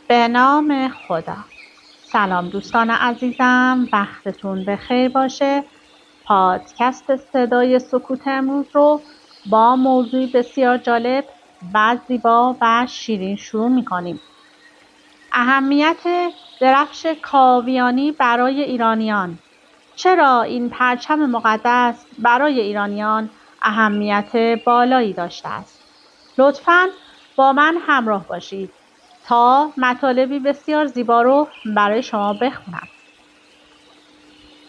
به نام خدا. سلام دوستان عزیزم، وقتتون بخیر باشه. پادکست صدای سکوت امروز رو با موضوعی بسیار جالب و زیبا و شیرین شروع می‌کنیم. اهمیت درفش کاویانی برای ایرانیان. چرا این پرچم مقدس برای ایرانیان اهمیت بالایی داشته است؟ لطفاً با من همراه باشید تا مطالبی بسیار زیبا رو برای شما بخونم.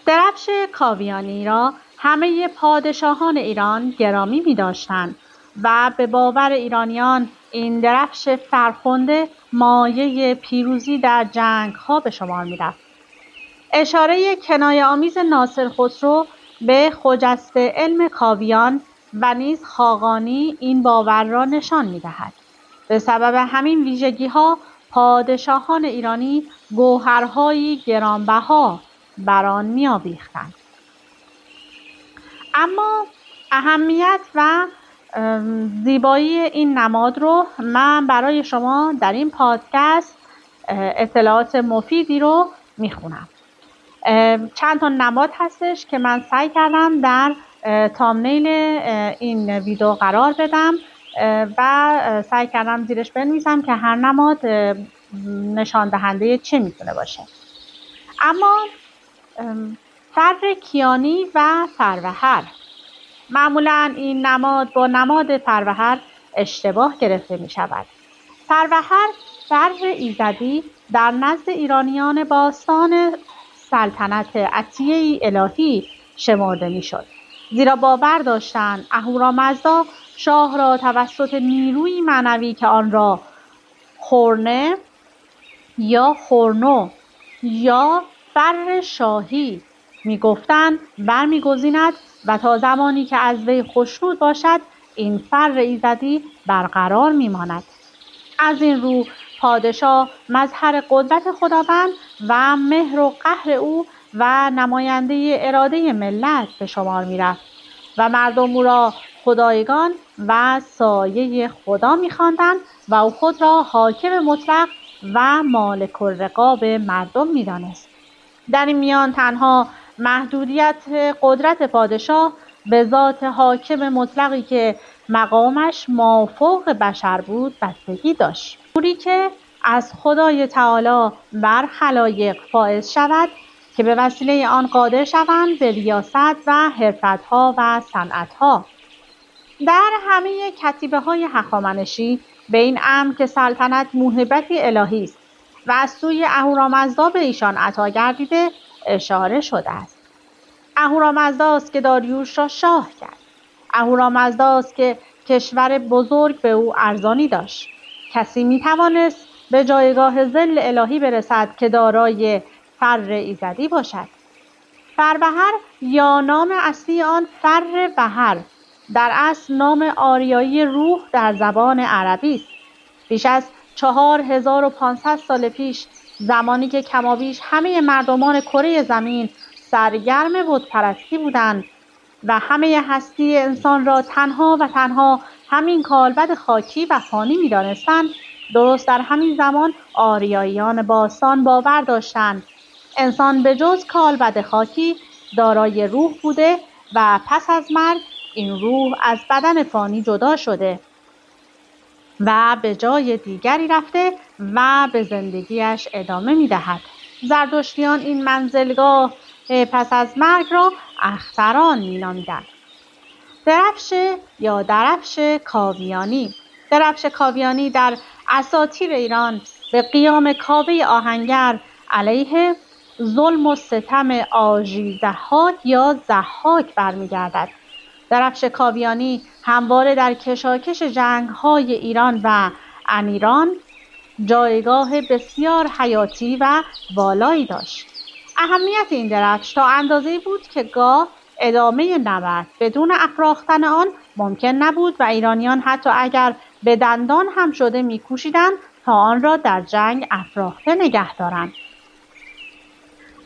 درفش کاویانی را همه پادشاهان ایران گرامی می داشتند و به باور ایرانیان این درفش فرخنده مایه پیروزی در جنگ‌ها به شمار می رفت. اشاره کنایه‌آمیز ناصر خسرو به خجسته علم کاویان و نیز خاقانی این باور را نشان می دهد. به سبب همین ویژگی‌ها پادشاهان ایرانی گوهرهایی گرانبها بر آن می‌آویختند. اما اهمیت و زیبایی این نماد رو من برای شما در این پادکست اطلاعات مفیدی رو میخونم. چند تا نماد هستش که من سعی کردم در تامنیل این ویدیو قرار بدم و سعی کردم زیرش بنویسم که هر نماد نشان دهنده چه میتونه باشه. اما فر کیانی و فروهر، معمولا این نماد با نماد فروهر اشتباه گرفته می شود. فروهر فر ایزدی در نزد ایرانیان باستان سلطنت عطیه الهی شمرده می شد، زیرا باور داشتند اهورامزدا شاه را توسط نیروی معنوی که آن را خورنه یا خورنو یا فر شاهی می گفتند برمیگزیند و تا زمانی که از وی خوشنود باشد این فر ایزدی برقرار می ماند. از این رو پادشاه مظهر قدرت خداوند و مهر و قهر او و نماینده اراده ملت به شمار می رفت و مردم او را خدایگان و سایه خدا می خواندند و او خود را حاکم مطلق و مالک الرقاب مردم می دانست. در این میان تنها محدودیت قدرت پادشاه به ذات حاکم مطلقی که مقامش مافوق بشر بود بستگی داشت. نوری که از خدای تعالی بر خلایق فائز شود که به وسیله آن قادر شوند به ریاست و حرفتها و صنعتها. در همه کتیبه‌های هخامنشی به این امر که سلطنت موهبتی الهی است و از سوی اهورامزدا به ایشان عطا گردیده اشاره شده است. اهورامزداست که داریوش را شاه کرد. اهورامزداست که کشور بزرگ به او ارزانی داشت. کسی میتوانست به جایگاه ظل الهی برسد که دارای فر ایزدی باشد. فروهر یا نام اصلی آن فر بهر در اصل نام آریایی روح در زبان عربی است. بیش از 4500 سال پیش، زمانی که کمابیش همه مردمان کره زمین سرگرم بت‌پرستی بودند و همه هستی انسان را تنها و تنها همین کالبد خاکی و فانی می‌دانستند، درست در همین زمان آریاییان باستان باور داشتند انسان به جز کالبد خاکی دارای روح بوده و پس از مرگ این روح از بدن فانی جدا شده و به جای دیگری رفته و به زندگیش ادامه می‌دهد. زرتشتیان این منزلگاه پس از مرگ را اختران می‌نامیدند. درفش یا درفش کاویانی. درفش کاویانی در اساطیر ایران به قیام کاوه آهنگر علیه ظلم و ستم آژیرضحاک یا ضحاک برمیگردد. درفش کاویانی همواره در کشاکش جنگ‌های ایران و انیران جایگاه بسیار حیاتی و بالایی داشت. اهمیت این درفش تا اندازه‌ای بود که گاه ادامه نبرد بدون افراختن آن ممکن نبود و ایرانیان حتی اگر به دندان هم شده می‌کوشیدند تا آن را در جنگ افراخته نگه دارند.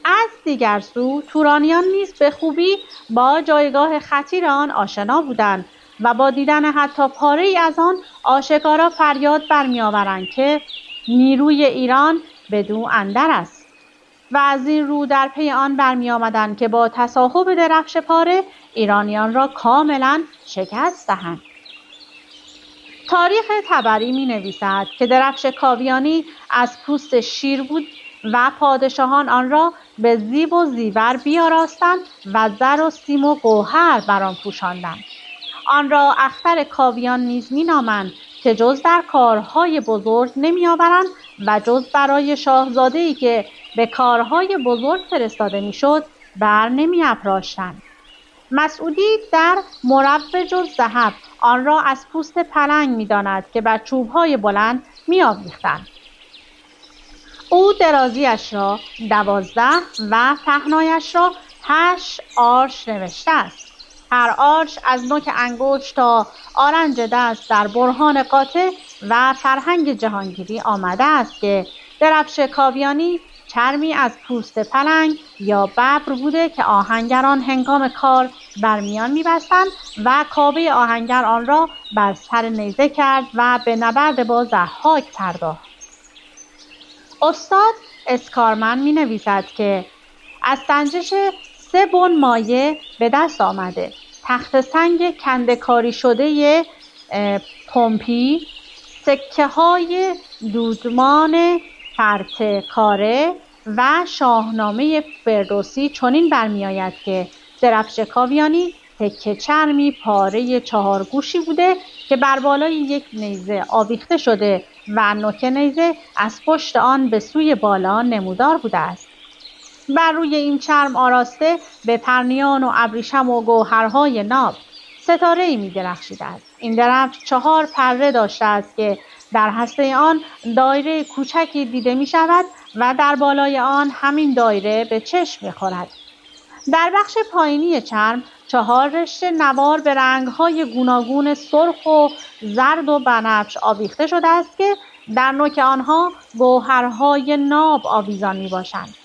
از دیگر سو تورانیان نیز به خوبی با جایگاه خطیر آن آشنا بودند و با دیدن حتی پاره‌ای از آن آشکارا فریاد برمی‌آورند که نیروی ایران بدو اندر است و از این رو در پی آن برمی آمدند که با تصاحب درفش پاره ایرانیان را کاملا شکست دهند. تاریخ طبری می نویسد که درفش کاویانی از پوست شیر بود و پادشاهان آن را به زیب و زیور بیاراستند و زر و سیم و گوهر بر آن پوشاندند. آن را اختر کاویان نیز می نامند که جز در کارهای بزرگ نمی آورند و جز برای شاهزاده‌ای که به کارهای بزرگ فرستاده می شد بر نمی افراشتند. مسعودی در مروج الذهب آن را از پوست پلنگ می داند که بر چوبهای بلند می آویختند. او درازیش را 12 و پهنایش را 8 آرش نوشته است. هر آرش از نوک انگشت تا آرنج دست در برهان قاطع و فرهنگ جهانگیری آمده است که درفش کاویانی چرمی از پوست پلنگ یا ببر بوده که آهنگران هنگام کار بر میان می‌بستند و کابه آهنگر آن را بر سر نیزه کرد و به نبرد با ضحاک پرداخت. استاد اسکارمن می نویسد که از سنجش 3 بن مایه به دست آمده: تخت سنگ کنده‌کاری شده پومپی، سکه های دودمان فرط کاره و شاهنامه فردوسی. چنین برمی آید که درفش کاویانی تکه چرمی پاره 4 گوشی بوده که بر بالای یک نیزه آویخته شده و نوک نیزه از پشت آن به سوی بالا نمودار بوده است. بر روی این چرم آراسته به پرنیان و ابریشم و گوهرهای ناب ستاره‌ای می درخشیده است. این درفش 4 پره داشته است که در هسته آن دایره کوچکی دیده می شود و در بالای آن همین دایره به چشم می خورد. در بخش پایینی چرم 4 رشته نوار به رنگ‌های گوناگون سرخ و زرد و بنفش آویخته شده است که در نوک آنها گوهرهای ناب آویزان می‌باشند.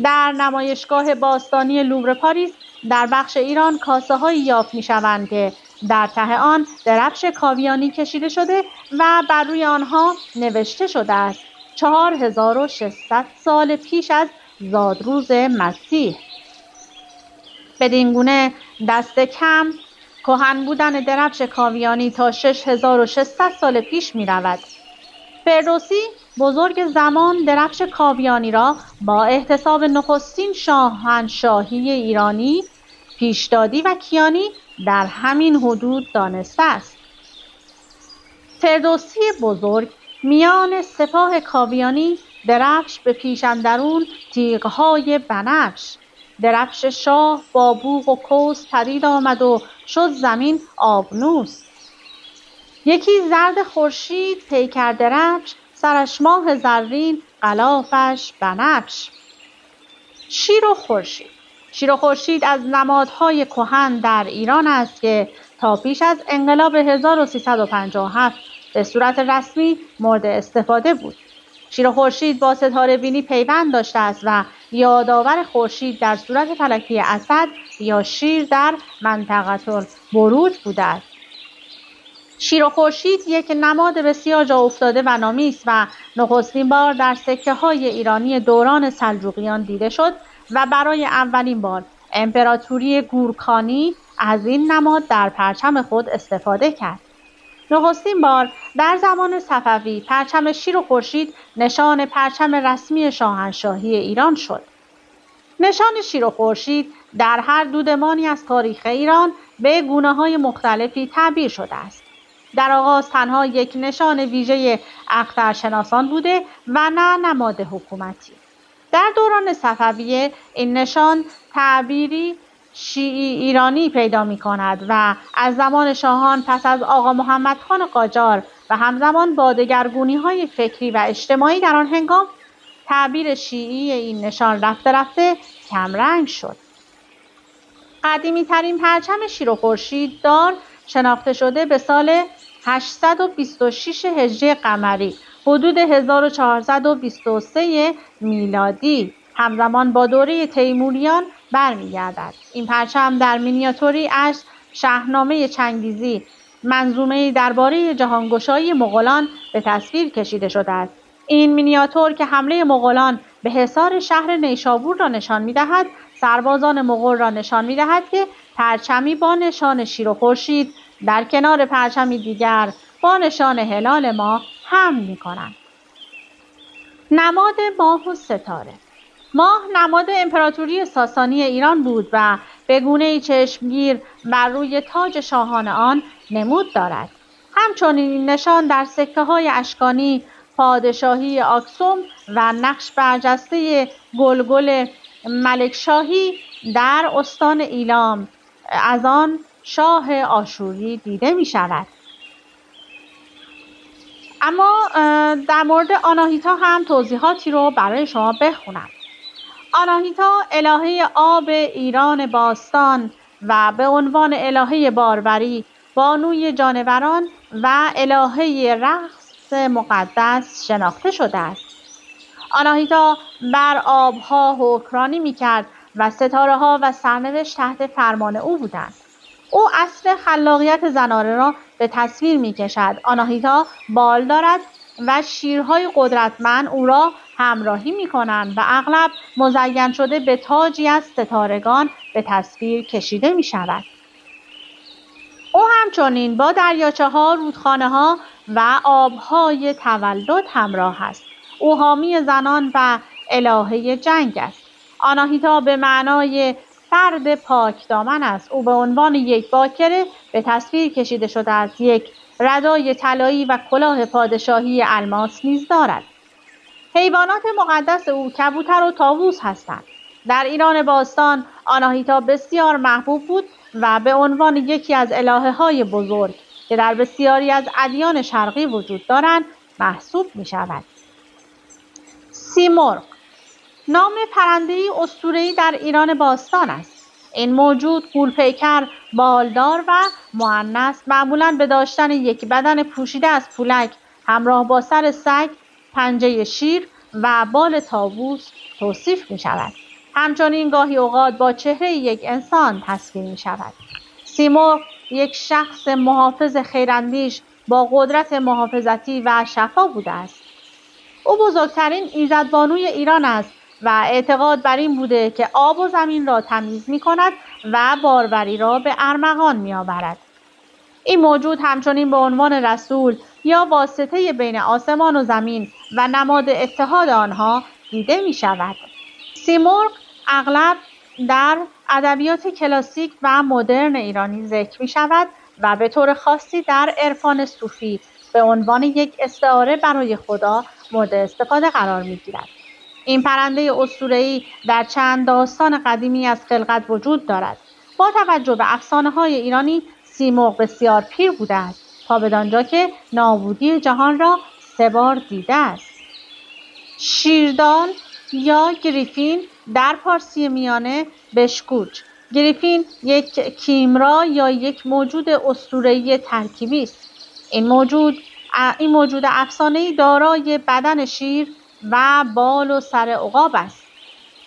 در نمایشگاه باستانی لوور پاریس در بخش ایران کاسه‌هایی یافت می‌شوند که در ته آن درفش کاویانی کشیده شده و بر روی آنها نوشته شده است 4600 سال پیش از زادروز مسیح. بدین گونه دست کم کهن بودن درفش کاویانی تا 6600 سال پیش می رود. فردوسی بزرگ زمان درفش کاویانی را با احتساب نخستین شاهنشاهی ایرانی، پیشدادی و کیانی در همین حدود دانسته است. فردوسی بزرگ میان سپاه کاویانی درفش به پیش اندرون تیغ‌های بنفش، درفش شاه با بوق و کوس پدید آمد و شد زمین آبنوس. یکی زرد خورشید پیکر درفش، سرش ماه زرین غلافش بنفش. شیر و خورشید. شیر و خورشید از نمادهای کهن در ایران است که تا پیش از انقلاب 1357 به صورت رسمی مورد استفاده بود. شیر و خورشید با ستاره بینی پیوند داشته است و یادآور خورشید در صورت فلکی اسد یا شیر در منطقه البروج بوده است. شیر و خورشید یک نماد بسیار جا افتاده و نامی است و نخستین بار در سکه‌های ایرانی دوران سلجوقیان دیده شد و برای اولین بار امپراتوری گورکانی از این نماد در پرچم خود استفاده کرد. نخستین بار در زمان صفوی پرچم شیر و خورشید نشان پرچم رسمی شاهنشاهی ایران شد. نشان شیر و خورشید در هر دودمانی از تاریخ ایران به گونه‌های مختلفی تعبیر شده است. در آغاز تنها یک نشان ویژه اخترشناسان بوده و نه نماد حکومتی. در دوران صفویه این نشان تعبیری شیعی ایرانی پیدا می کند و از زمان شاهان پس از آقا محمد خان قاجار و همزمان با دگرگونی‌های فکری و اجتماعی در آن هنگام تعبیر شیعی این نشان رفته رفته کمرنگ شد. قدیمی ترین پرچم شیر و خورشید دار شناخته شده به سال 826 هجری قمری حدود 1423 میلادی همزمان با دوره تیموریان برمیگردد. این پرچم در مینیاتوری از شاهنامه چنگیزی منظومه‌ای درباره جهانگشایی مغولان به تصویر کشیده شده است این مینیاتور که حمله مغولان به حصار شهر نیشابور را نشان می‌دهد، سربازان مغول را نشان می‌دهد که پرچمی با نشان شیر و خورشید در کنار پرچمی دیگر با نشان هلال ماه حمل می‌کنند. نماد ماه و ستاره. ماه نماد امپراتوری ساسانی ایران بود و به گونه‌ای چشمگیر بر روی تاج شاهان آن نمود دارد. همچنین این نشان در سکه‌های اشکانی پادشاهی آکسوم و نقش برجسته گلگل ملکشاهی در استان ایلام از آن شاه آشوری دیده می شود. اما در مورد آناهیتا هم توضیحاتی رو برای شما بخونم. آناهیتا الهه آب ایران باستان و به عنوان الهه باروری، بانوی جانوران و الهه رقص مقدس شناخته شده است. آناهیتا بر آبها حکمرانی می‌کرد و ستاره‌ها و سرنوشت تحت فرمان او بودند. او اصل خلاقیت زنانه را به تصویر می‌کشد. آناهیتا بال دارد و شیرهای قدرتمند او را همراهی می‌کنند و اغلب مزین شده به تاجی از ستارگان به تصویر کشیده می‌شود. او همچنین با دریاچه‌ها، رودخانه‌ها و آب‌های تولد همراه است. او حامی زنان و الهه جنگ است. آناهیتا به معنای فرد پاکدامن است. او به عنوان یک باکره به تصویر کشیده شده است. یک ردای طلایی و کلاه پادشاهی الماس نیز دارد. حیوانات مقدس او کبوتر و طاووس هستند. در ایران باستان آناهیتا بسیار محبوب بود و به عنوان یکی از الهه‌های بزرگ که در بسیاری از ادیان شرقی وجود دارند محسوب می شود. سیمرغ نام پرنده‌ای اسطوره‌ای در ایران باستان است. این موجود غول‌پیکر، بالدار و مؤنث معمولاً به داشتن یک بدن پوشیده از پولک همراه با سر سگ، پنجه شیر و بال طاووس توصیف می شود. همچنین گاهی اوقات با چهره یک انسان تصویر می شود. سیمرغ یک شخص محافظ خیراندیش با قدرت محافظتی و شفا بوده است. او بزرگترین ایزدبانوی ایران است و اعتقاد بر این بوده که آب و زمین را تمیز می کند و باروری را به ارمغان می آورد. این موجود همچنین به عنوان رسول یا واسطه بین آسمان و زمین و نماد اتحاد آنها دیده می شود. سیمرغ اغلب در ادبیات کلاسیک و مدرن ایرانی ذکر می شود و به طور خاصی در عرفان صوفی به عنوان یک استعاره برای خدا مورد استفاده قرار می گیرد. این پرنده اسطوره‌ای در چند داستان قدیمی از خلقت وجود دارد. با توجه به افسانه‌های ایرانی سیمرغ بسیار پیر بوده است تا بدانجا که نابودی جهان را 3 بار دیده است. شیردال یا گریفین در پارسی میانه بشکوچ. گریفین یک کیمرا یا یک موجود اسطوره‌ای ترکیبی است. این موجود افسانه‌ای دارای بدن شیر و بال و سر عقاب است.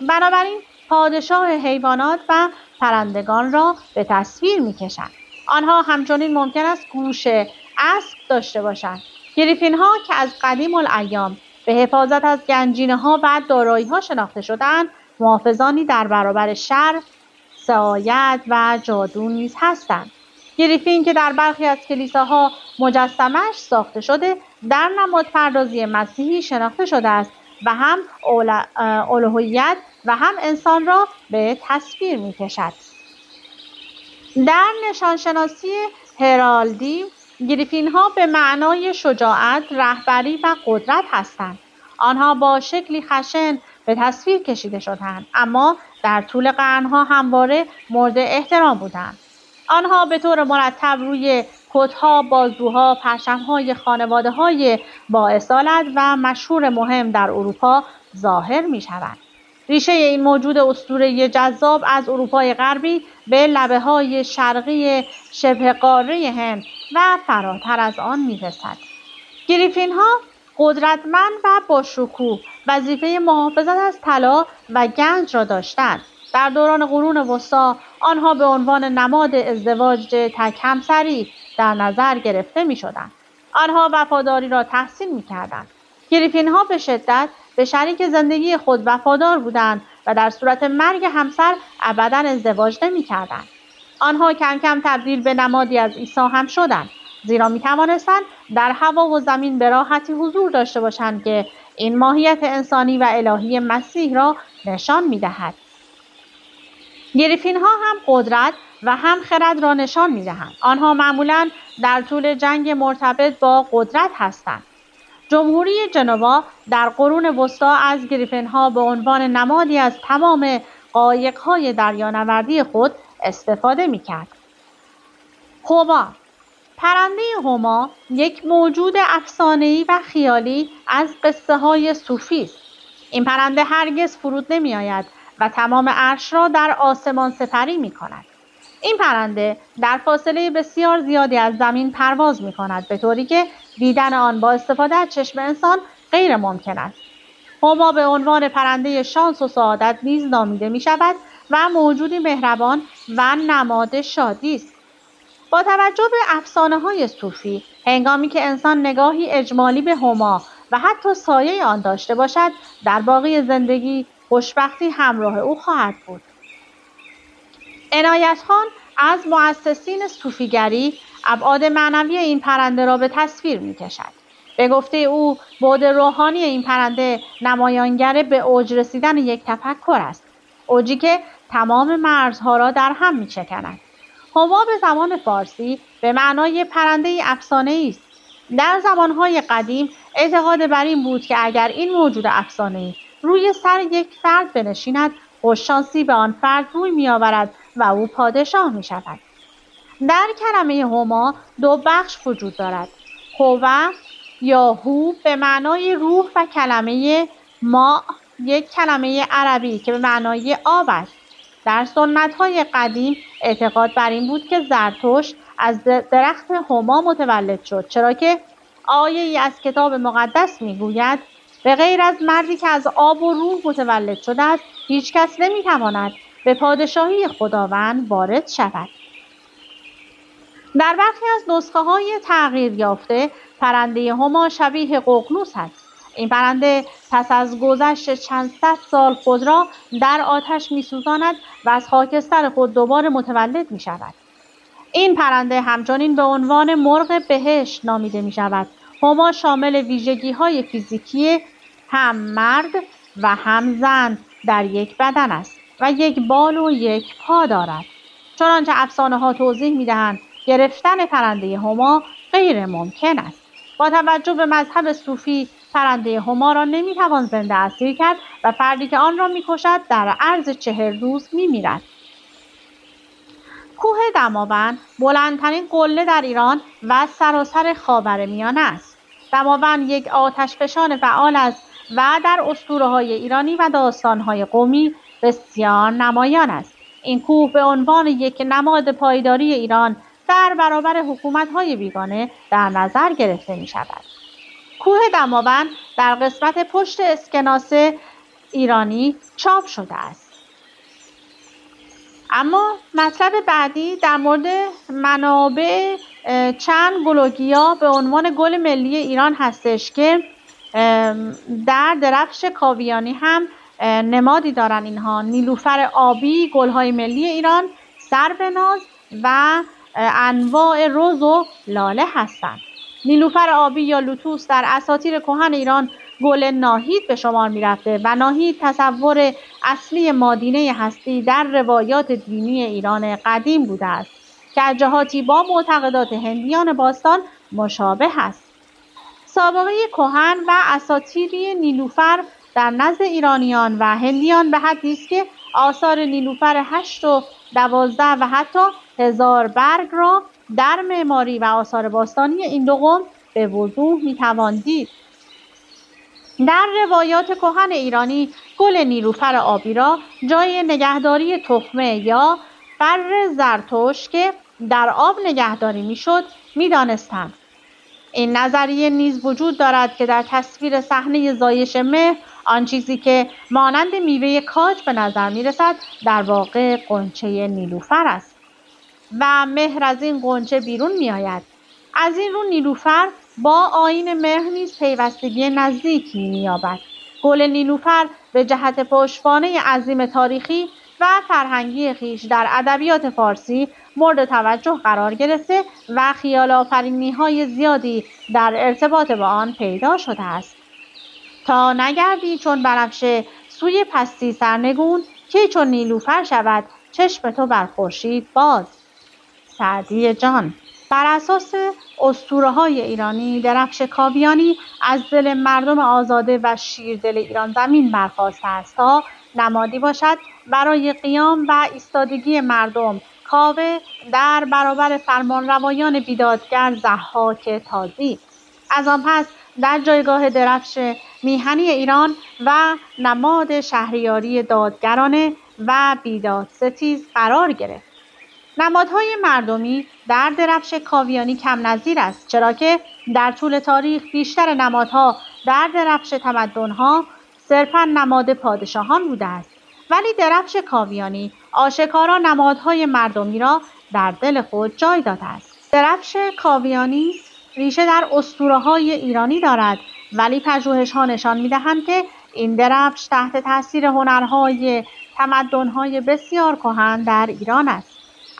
بنابراین پادشاه حیوانات و پرندگان را به تصویر می‌کشند. آنها همچنین ممکن است گوش اسب داشته باشند. گریفین‌ها که از قدیم الایام به حفاظت از گنجینه‌ها و دارایی‌ها شناخته شده‌اند، محافظانی در برابر شر، سعایت و جادو نیز هستند. گریفین که در برخی از کلیساها مجسمه‌اش ساخته شده، در نمادپردازی مسیحی شناخته شده است و هم الوهیت و هم انسان را به تصویر می‌کشد. در نشانشناسی هرالدی، گریفین‌ها به معنای شجاعت، رهبری و قدرت هستند. آنها با شکلی خشن به تصویر کشیده شدند، اما در طول قرن‌ها همواره مورد احترام بودند. آنها به طور مرتب روی کت‌ها، بازوها، پرچم‌های خانواده‌های با اصالت و مشهور مهم در اروپا ظاهر می‌شوند. ریشه این موجود اسطوره‌ای جذاب از اروپای غربی به لبه‌های شرقی شبه قاره هند و فراتر از آن می‌رسد. گریفین‌ها قدرتمند و با شکوه وظیفه محافظت از طلا و گنج را داشتند. در دوران قرون وسطی آنها به عنوان نماد ازدواج تک همسری در نظر گرفته می‌شدند. آنها وفاداری را تحسین می‌کردند. گریفین‌ها به شدت به شریک زندگی خود وفادار بودند و در صورت مرگ همسر ابداً ازدواج نمی‌کردند. آنها کم کم تبدیل به نمادی از عیسی هم شدند، زیرا می‌توانستند در هوا و زمین به راحتی حضور داشته باشند که این ماهیت انسانی و الهی مسیح را نشان می‌دهد. گریفین‌ها هم قدرت و هم خرد را نشان می‌دهند. آنها معمولاً در طول جنگ مرتبط با قدرت هستند. جمهوری جنوا در قرون وسطی از گریفین‌ها به عنوان نمادی از تمام قایق‌های دریانوردی خود استفاده می‌کرد. هوما، پرنده هوما یک موجود افسانه‌ای و خیالی از قصه‌های صوفی است. این پرنده هرگز فرود نمی‌آید و تمام عرش را در آسمان سپری می‌کند. این پرنده در فاصله بسیار زیادی از زمین پرواز می‌کند، به طوری که دیدن آن با استفاده از چشم انسان غیر ممکن است. هوما به عنوان پرنده شانس و سعادت نیز نامیده می‌شود و موجودی مهربان و نماد شادی است. با توجه به افسانه‌های صوفی، هنگامی که انسان نگاهی اجمالی به هوما و حتی سایه آن داشته باشد، در باقی زندگی خوشبختی همراه او خواهد بود. عنایت خان از مؤسسین صوفیگری ابعاد معنوی این پرنده را به تصویر می‌کشد. به گفته او، بعد روحانی این پرنده نمایانگر به اوج رسیدن یک تفکر است، اوجی که تمام مرزها را در هم می‌شکند. هوما به زبان فارسی به معنای پرنده افسانه‌ای است. در زمانهای قدیم اعتقاد بر این بود که اگر این موجود افسانه‌ای روی سر یک فرد بنشیند، خوششانسی به آن فرد روی می‌آورد و او پادشاه می‌شود. در کلمه هوما دو بخش وجود دارد: هوه یا هو به معنای روح و کلمه ما یک کلمه عربی که به معنای آب است. در سنت‌های قدیم اعتقاد بر این بود که زرتشت از درخت هوما متولد شد، چرا که آیه‌ای از کتاب مقدس می‌گوید به غیر از مردی که از آب و روح متولد شده است، هیچ کس نمی‌تواند به پادشاهی خداوند وارد شود. در برخی از نسخه‌های تغییر یافته، پرنده هوما شبیه ققنوس است. این پرنده پس از گذشت چند صد سال خود را در آتش می‌سوزاند و از خاکستر خود دوباره متولد می‌شود. این پرنده همچنین به عنوان مرغ بهشت نامیده می‌شود. هوما شامل ویژگی‌های فیزیکی هم مرد و هم زن در یک بدن است و یک بال و یک پا دارد. چنانچه افسانه‌ها توضیح می‌دهند گرفتن پرنده هوما غیر ممکن است. با توجه به مذهب صوفی، پرنده هوما را نمی‌توان زنده اسیر کرد و فردی که آن را می‌کشد در عرض 40 روز می‌میرد. کوه دماوند بلندترین قله در ایران و سراسر خاورمیانه است. دماوند یک آتشفشان فعال است و در اسطوره‌های ایرانی و داستان‌های قومی بسیار نمایان است. این کوه به عنوان یک نماد پایداری ایران در برابر حکومت‌های بیگانه در نظر گرفته می‌شود. کوه دماوند در قسمت پشت اسکناس ایرانی چاپ شده است. اما مطلب بعدی در مورد منابع چند گلوگیا به عنوان گل ملی ایران هستش که در درفش کاویانی هم نمادی دارن. اینها نیلوفر آبی، گل‌های ملی ایران، سربناز و انواع رز و لاله هستند. نیلوفر آبی یا لوتوس در اساطیر کهن ایران گل ناهید به شمار می‌رفته و ناهید تصور اصلی مادینه هستی در روایات دینی ایران قدیم بوده است که از جهاتی با معتقدات هندیان باستان مشابه است. سابقه کهن و اساطیری نیلوفر در نزد ایرانیان و هندیان به حدی است که آثار نیلوفر 8 و 12 و حتی 1000 برگ را در معماری و آثار باستانی این دو قوم به وضوح می‌توان دید. در روایات کهن ایرانی گل نیلوفر آبی را جای نگهداری تخمه یا فر زرتشت که در آب نگهداری میشد میدانستند. این نظریه نیز وجود دارد که در تصویر صحنه زایش مهر آن چیزی که مانند میوه کاج به نظر میرسد در واقع غنچه نیلوفر است و مهر از این غنچه بیرون میآید. از این رو نیلوفر با آیین مهر نیز پیوستگی نزدیکی می‌یابد. گل نیلوفر به جهت پشتوانه عظیم تاریخی و فرهنگی خویش در ادبیات فارسی مورد توجه قرار گرفته و خیال‌آفرینی‌های زیادی در ارتباط با آن پیدا شده است. تا نگردی چون بنفشه سوی پستی سرنگون، که چون نیلوفر شود چشم تو بر خورشید باز. سعدی جان. بر اساس اسطوره‌های ایرانی، درفش کاویانی از دل مردم آزاده و شیردل ایران زمین برخاسته است تا نمادی باشد برای قیام و ایستادگی مردم. کاوه در برابر فرمانروایان بیدادگر ضحاک تازی. از آن پس در جایگاه درفش میهنی ایران و نماد شهریاری دادگرانه و بیدادستیز قرار گرفت. نمادهای مردمی در درفش کاویانی کم نظیر است، چرا که در طول تاریخ بیشتر نمادها در درفش تمدن‌ها صرفاً نماد پادشاهان بوده است، ولی درفش کاویانی آشکارا نمادهای مردمی را در دل خود جای داده است. درفش کاویانی ریشه در اسطوره‌های ایرانی دارد، ولی پژوهش‌ها نشان می‌دهند که این درفش تحت تاثیر هنرهای تمدن‌های بسیار کهن در ایران است.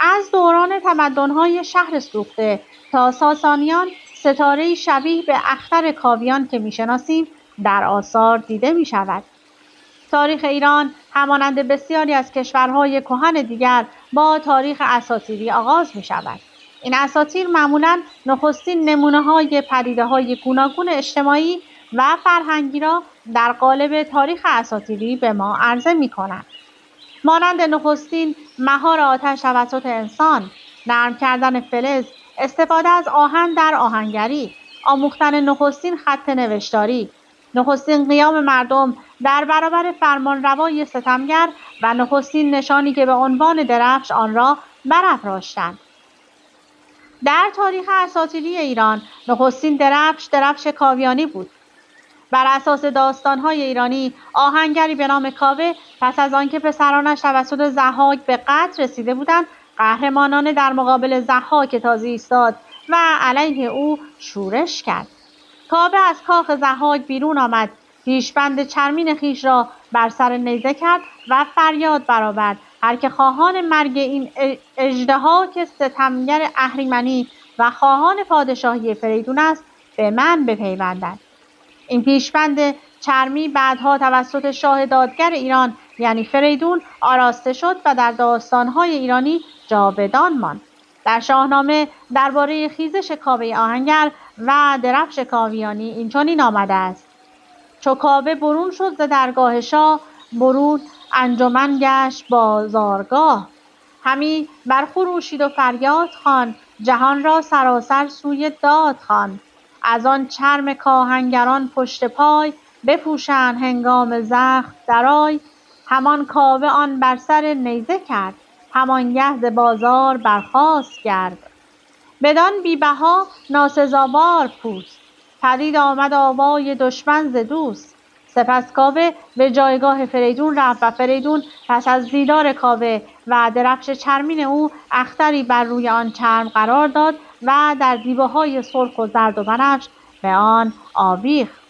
از دوران تمدن‌های شهر سوخته تا ساسانیان، ستاره‌ای شبیه به اختر کاویان که می‌شناسیم در آثار دیده می‌شود. تاریخ ایران همانند بسیاری از کشورهای کهن دیگر با تاریخ اساطیری آغاز می‌شود. این اساطیر معمولاً نخستین نمونه‌های پدیده‌های گوناگون اجتماعی و فرهنگی را در قالب تاریخ اساطیری به ما عرضه می‌کنند. مانند نخستین مهار آتش توسط انسان، نرم کردن فلز، استفاده از آهن در آهنگری، آموختن نخستین خط نوشتاری، نخستین قیام مردم در برابر فرمانروای ستمگر و نخستین نشانی که به عنوان درفش آن را برافراشتند. در تاریخ اساطیری ایران نخستین درفش کاویانی بود. بر اساس داستان‌های ایرانی، آهنگری به نام کاوه پس از آنکه پسرانش توسط ضحاک به قتل رسیده بودند، قهرمانانه در مقابل ضحاک تازی ایستاد و علیه او شورش کرد. کاوه از کاخ ضحاک بیرون آمد، پیشبند چرمین خویش را بر سر نیزه کرد و فریاد برآورد: هر که خواهان مرگ این اژدها که ستمگر اهریمنی و خواهان پادشاهی فریدون است، به من بپیوندد. این پیشبند چرمی بعدها توسط شاه دادگر ایران یعنی فریدون آراسته شد و در داستان‌های ایرانی جاودان ماند. در شاهنامه درباره خیزش کاوه آهنگر و درفش کاویانی اینچنین آمده است: چو کاوه برون شد ز درگاه شاه، برون انجمن گشت بازارگاه. همی برخروشید و فریاد خوان، جهان را سراسر سوی داد خوان. از آن چرم کاهنگران پشت پای، بپوشند هنگام زخم درای. همان کاوه آن بر سر نیزه کرد، همانگه ز بازار برخاست گرد. بدان بی بها ناسزاوار پوست، پدید آمد آوای دشمن ز دوست. سپس کاوه به جایگاه فریدون رفت و فریدون پس از دیدار کاوه و درفش چرمین او اختری بر روی آن چرم قرار داد و در دیباهای سرخ و زرد و بنفش به آن آویخت.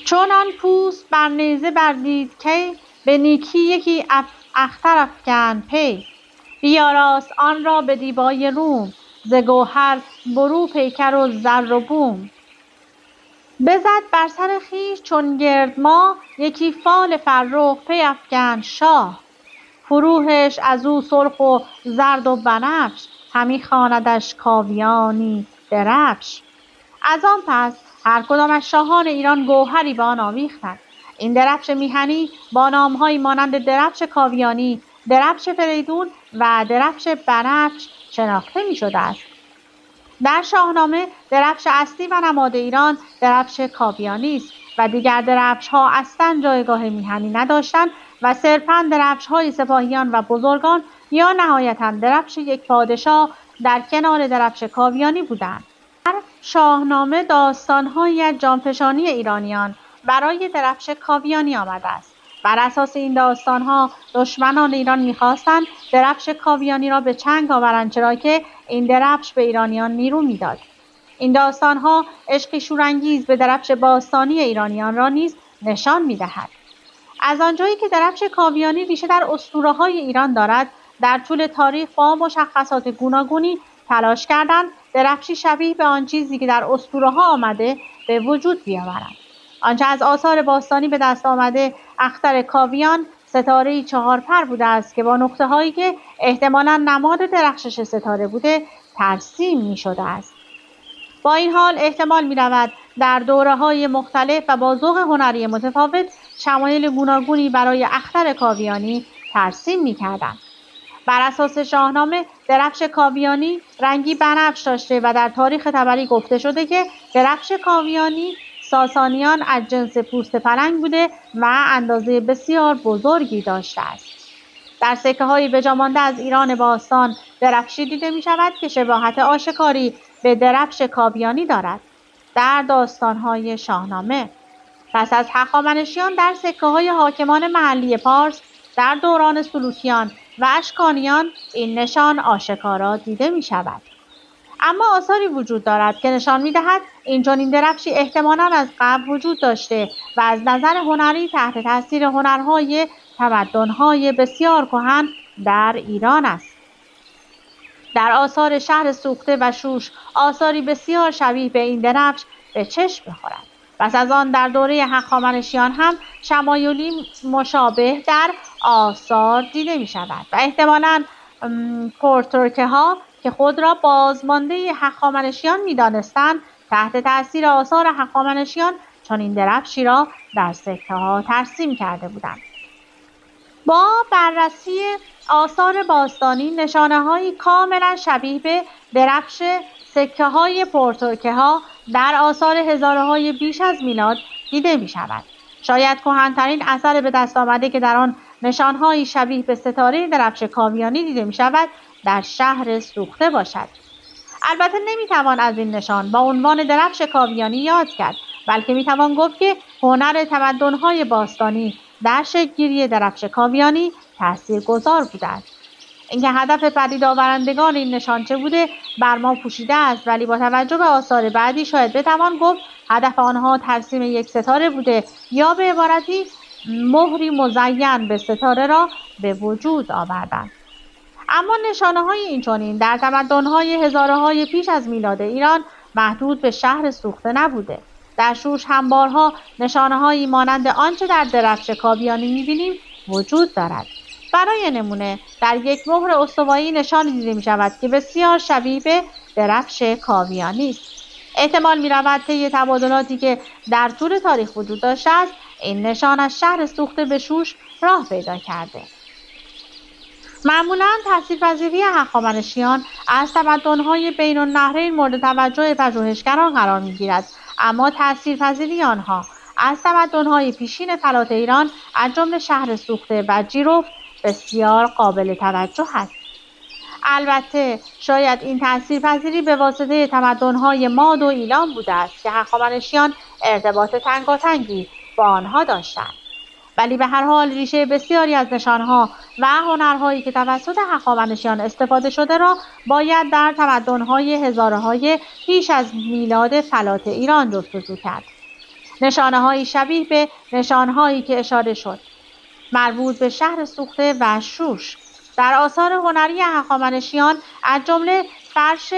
چون آن پوست بر نیزه بردید کی، به نیکی یکی اختر افکند پی. بیاراست آن را به دیبای روم، ز گوهر برو پیکر و زر و بوم. بزد بر سر خویش چون گرد ماه، یکی فال فرخ پی افکند شاه. فروهش از او سرخ و زرد و بنفش، همی خواندش کاویانی درفش. از آن پس هر کدام از شاهان ایران گوهری به آن آویختند. این درفش میهنی با نام‌هایی مانند درفش کاویانی، درفش فریدون و درفش بنفش شناخته می‌شده است. در شاهنامه درفش اصلی و نماد ایران درفش کاویانی است و دیگر درفش‌ها اصلاً جایگاه میهنی نداشتند و صرفاً درفش‌های سپاهیان و بزرگان یا نهایتاً درفش یک پادشاه در کنار درفش کاویانی بودند. در شاهنامه داستان‌هایی از جانفشانی ایرانیان برای درفش کاویانی آمده است. بر اساس این داستان‌ها دشمنان ایران می‌خواستند درفش کاویانی را به چنگ آورند، چرا که این درفش به ایرانیان نیرو می‌داد. این داستان‌ها عشقی شورانگیز به درفش باستانی ایرانیان را نیز نشان می‌دهد. از آنجایی که درفش کاویانی ریشه در اسطوره‌های ایران دارد، در طول تاریخ با مشخصات گوناگونی تلاش کردند درفشی شبیه به آن چیزی که در اسطوره‌ها آمده به وجود بیاورند. آنچه از آثار باستانی به دست آمده اختر کاویان ستاره‌ای 4 پر بوده است که با نقطه‌هایی که احتمالاً نماد درخشش ستاره بوده ترسیم می‌شده است. با این حال احتمال می‌رود در دوره‌های مختلف و با ذوق هنری متفاوت شمایل گوناگونی برای اختر کاویانی ترسیم می‌کردند. بر اساس شاهنامه درفش کاویانی رنگی بنفش داشته و در تاریخ طبری گفته شده که درفش کاویانی ساسانیان از جنس پوست پلنگ بوده و اندازه بسیار بزرگی داشته است. در سکه‌های بجامانده از ایران باستان درفشی دیده می‌شود که شباهت آشکاری به درفش کاویانی دارد. در داستان‌های شاهنامه پس از هخامنشیان در سکه‌های حاکمان محلی پارس در دوران سلوکیان و اشکانیان این نشان آشکارا دیده می‌شود. اما آثاری وجود دارد که نشان می‌دهد این چنین درفشی احتمالاً از قبل وجود داشته و از نظر هنری تحت تاثیر هنرهای تمدن‌های بسیار کهن در ایران است. در آثار شهر سوخته و شوش آثاری بسیار شبیه به این درفش به چشم می‌خورد. پس از آن در دوره هخامنشیان هم شمایلی مشابه در آثار دیده می‌شود و احتمالاً پرترکه‌ها که خود را بازمانده هخامنشیان می‌دانستند تحت تأثیر آثار هخامنشیان چنین درفشی را در سکه‌ها ترسیم کرده بودند. با بررسی آثار باستانی نشانه‌هایی کاملا شبیه به درفش سکه‌های پرترکه‌ها در آثار هزاره‌های بیش از میلاد دیده می‌شود. شاید کهن‌ترین اثر به دست آمده که در آن نشانهایی شبیه به ستاره درفش کاویانی دیده می‌شود در شهر سوخته باشد. البته نمی‌توان از این نشان با عنوان درفش کاویانی یاد کرد، بلکه می‌توان گفت که هنر تمدن‌های باستانی در شکل‌گیری درفش کاویانی تاثیرگذار بوده است. اینکه هدف پدید آورندگان این نشان چه بوده بر ما پوشیده است، ولی با توجه به آثار بعدی شاید بتوان گفت هدف آنها ترسیم یک ستاره بوده یا به عبارتی مهری مزین به ستاره را به وجود آوردند. اما نشانه‌های اینچنین در تمدن‌های هزاره‌های پیش از میلاد ایران محدود به شهر سوخته نبوده. در شوش هم بارها نشانه‌هایی مانند آنچه در درفش کاویانی می‌بینیم وجود دارد. برای نمونه در یک مهر استوایی نشانی دیده می‌شود که بسیار شبیه به درفش کاویانی است. احتمال می‌رود طی تبادلاتی که در طول تاریخ وجود داشته است این نشان از شهر سوخته به شوش راه پیدا کرده. معمولاً تاثیرپذیری هخامنشیان از تمدن‌های بین النهرین مورد توجه پژوهشگران قرار می‌گیرد، اما تاثیرپذیری آنها از تمدن‌های پیشین فلات ایران از جمله شهر سوخته و جیرفت بسیار قابل توجه است. البته شاید این تاثیرپذیری به واسطه تمدن‌های ماد و ایلام بوده است که هخامنشیان ارتباط تنگاتنگی با آنها داشتند. ولی به هر حال ریشه بسیاری از نشانها و هنرهایی که توسط هخامنشیان استفاده شده را باید در تمدن‌های هزاره‌های پیش از میلاد فلات ایران جستجو کرد. نشانه‌هایی شبیه به نشانهایی که اشاره شد مربوط به شهر سوخته و شوش در آثار هنری هخامنشیان از جمله فرش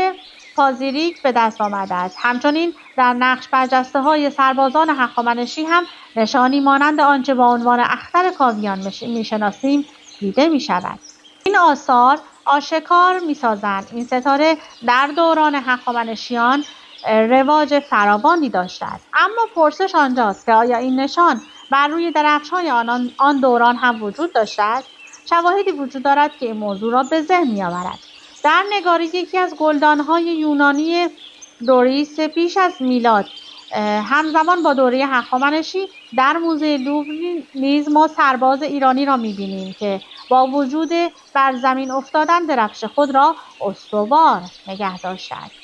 پازیریک به دست آمده است. همچنین در نقش برجسته‌های سربازان هخامنشی هم نشانی مانند آنچه با عنوان اختر کاویان میشناسیم دیده می‌شود. این آثار آشکار می‌سازند این ستاره در دوران هخامنشیان رواج فراوانی داشته است. اما پرسش آنجاست که آیا این نشان بر روی درفش‌های آن دوران هم وجود داشته است؟ شواهدی وجود دارد که این موضوع را به ذهن می‌آورد. در نگاری یکی از گلدان‌های یونانی دوریس پیش از میلاد همزمان با دوره هخامنشی در موزه لوور نیز ما سرباز ایرانی را می‌بینیم که با وجود بر زمین افتادن درفش خود را استوار نگه داشته است.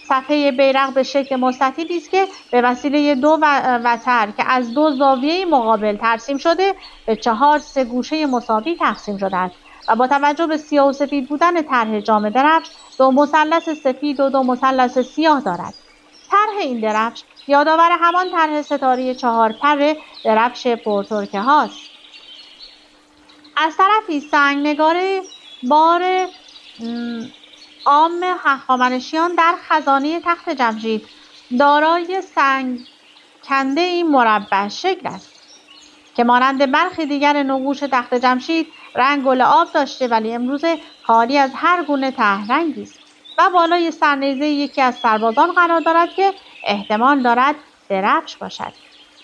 صفحه بیرق به شکل مستطیلی است که به وسیله دو وتر که از دو زاویه مقابل ترسیم شده به 4 گوشه مساوی تقسیم شده است و با توجه به سیاه و سفید بودن طرح جام درفش 2 مثلث سفید و 2 مثلث سیاه دارد. طرح این درفش یادآور همان طرح ستاره 4 پر درفش پرترکه هاست. از طرفی سنگنگار بار عام هخامنشیان در خزانه تخت جمشید دارای سنگ کنده این مربع شکل است که مانند برخی دیگر نقوش تخت جمشید رنگ گل آب داشته، ولی امروز خالی از هر گونه طرح رنگی است و بالای سرنیزه یکی از سربازان قرار دارد که احتمال دارد درفش باشد.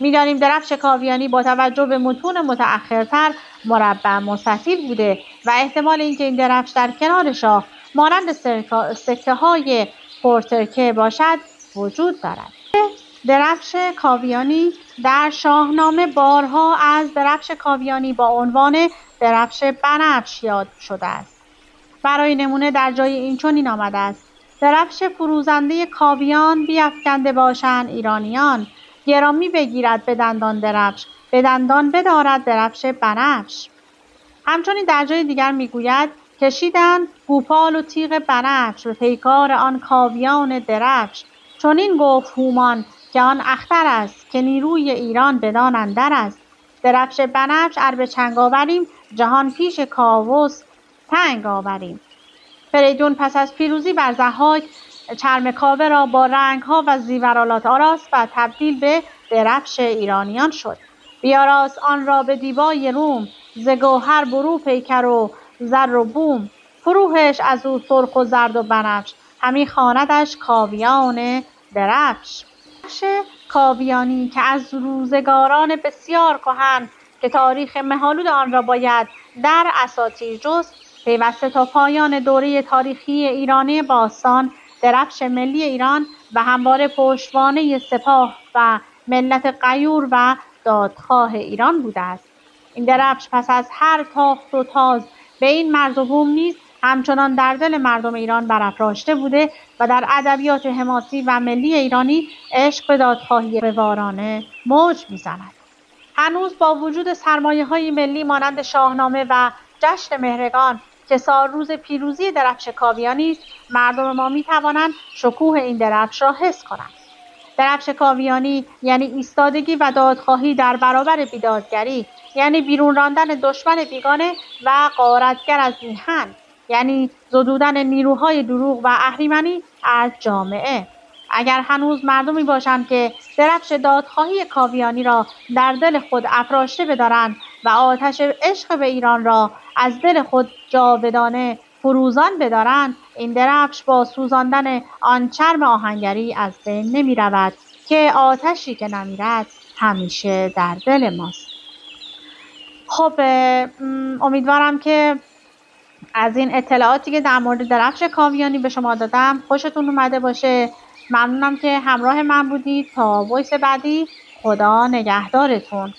می‌دانیم درفش کاویانی با توجه به متون متأخرتر مربع مستطیل بوده و احتمال اینکه این درفش در کنار شاه مانند سکه‌های پرترکه باشد وجود دارد. درفش کاویانی در شاهنامه بارها از درفش کاویانی با عنوان درفش بنفش یاد شده است. برای نمونه در جای این چنین آمده است: درفش فروزنده کاویان بیفکنده باشند ایرانیان، گرامی بگیرد به دندان درفش، به دندان بدارد درفش بنفش. همچنین در جای دیگر میگوید کشیدند گوپال و تیغ بنفش به پیکار آن کاویان درفش. چنین گفت هومان که آن اختر است که نیروی ایران بدان اندر است. درفش بنفش ار به چنگ آوریم، جهان پیش کاووس تنگ آوریم. فریدون پس از پیروزی بر ضحاک چرم کاوه را با رنگ‌ها و زیورآلات آراست و تبدیل به درفش ایرانیان شد. بیاراست آن را به دیبای روم، ز گوهر برو پیکر و زر و بوم. فروهش از او سرخ و زرد و بنفش، همی خواندش کاویان درفش. درفش کاویانی که از روزگاران بسیار کهن که تاریخ مه‌آلود آن را باید در اساطیر جست، پیوسته تا پایان دوره تاریخی ایرانی باستان درفش ملی ایران و همواره پشتوانه سپاه و ملت غیور و دادخواه ایران بوده است. این درفش پس از هر تاخت و تاز به این مرز و بوم نیز همچنان در دل مردم ایران برافراشته بوده و در ادبیات حماسی و ملی ایرانی عشق به دادخواهی وارانه موج می‌زند. هنوز با وجود سرمایه‌های ملی مانند شاهنامه و جشن مهرگان که سالروز پیروزی درفش کاویانی است، مردم ما می‌توانند شکوه این درفش را حس کنند. درفش کاویانی یعنی ایستادگی و دادخواهی در برابر بیدادگری، یعنی بیرون راندن دشمن بیگانه و غارتگر از میهن، یعنی زدودن نیروهای دروغ و اهریمنی از جامعه. اگر هنوز مردمی باشند که درفش دادخواهی کاویانی را در دل خود افراشته بدارند و آتش عشق به ایران را از دل خود جاودانه فروزان بدارند، این درفش با سوزاندن آن چرم آهنگری از بین نمی رود که آتشی که نمیرد همیشه در دل ماست. خب امیدوارم که از این اطلاعاتی که در مورد درفش کاویانی به شما دادم خوشتون اومده باشه. ممنونم که همراه من بودید. تا وایس بعدی، خدا نگهدارتون.